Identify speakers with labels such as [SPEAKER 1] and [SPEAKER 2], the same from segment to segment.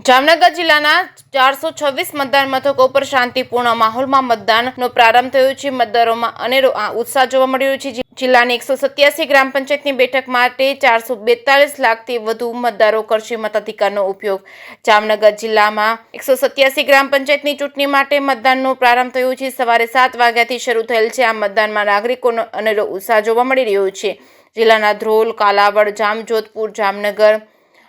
[SPEAKER 1] જામનગર જિલ્લાના 426 મતદાન મથકો પર શાંતિપૂર્ણ માહોલમાં મતદાનનો પ્રારંભ થયો છે. મતદારોમાં અનેરો ઉત્સાહ જોવા મળી રહ્યો છે. જિલ્લાની 187 ગ્રામ પંચાયતની બેઠક માટે 442 લાખથી વધુ મતદારો કરશે મતાધિકારનો ઉપયોગ. જામનગર જિલ્લામાં 187 ગ્રામ પંચાયતની ચૂંટણી માટે મતદાનનો પ્રારંભ થયો છે. સવારે 7 વાગ્યાથી શરૂ થયેલ છે. આ મતદાનમાં નાગરિકોનો અનેરો ઉત્સાહ જોવા મળી રહ્યો છે. જિલ્લાના ધ્રોલ, કાલાવડ, જામજોધપુર, જામનગર,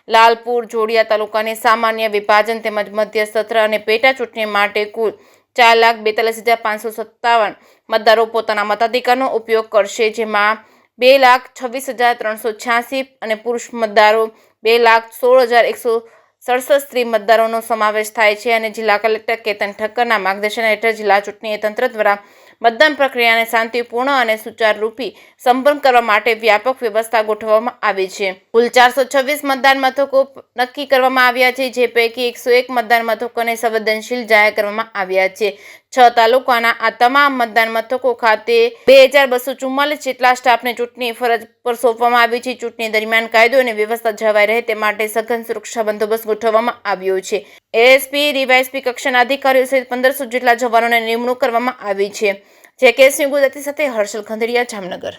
[SPEAKER 1] લાલપુર, જોડિયા તાલુકાની સામાન્ય વિભાજન તેમજ મધ્ય સત્ર અને પેટા ચૂંટણી માટે કુલ 4,42,557 મતદારો પોતાના મતાધિકારનો ઉપયોગ કરશે, જેમાં 2,26,386 અને પુરુષ મતદારો 2,16,167 સ્ત્રી મતદારોનો સમાવેશ થાય છે. અને જિલ્લા કલેક્ટર કેતન ઠક્કરના માર્ગદર્શન હેઠળ જિલ્લા ચૂંટણી તંત્ર દ્વારા મતદાન પ્રક્રિયાને શાંતિપૂર્ણ અને સુચારુરૂપે સંપન્ન કરવા માટે વ્યાપક વ્યવસ્થા ગોઠવવામાં આવી છે. કુલ 426 મતદાન મથકો નક્કી કરવામાં આવ્યા છે, જે પૈકી 101 મતદાન મથકોને સંવેદનશીલ જાહેર કરવામાં આવ્યા છે. 6 તાલુકાના આ તમામ મતદાન મથકો ખાતે 2,244 જેટલા સ્ટાફને ચૂંટણી ફરજ પર સોંપવામાં આવી છે. ચૂંટણી દરમિયાન કાયદો અને વ્યવસ્થા જળવાઈ રહે તે માટે સઘન સુરક્ષા બંદોબસ્ત ગોઠવવામાં આવ્યો છે. એએસપી, ડીવાયએસપી કક્ષાના અધિકારીઓ સહિત 1500 જેટલા જવાનોની નિમણૂક કરવામાં આવી છે. જે કેસની ગુજરાતી સાથે હર્ષલ ખંડેરિયા, જામનગર.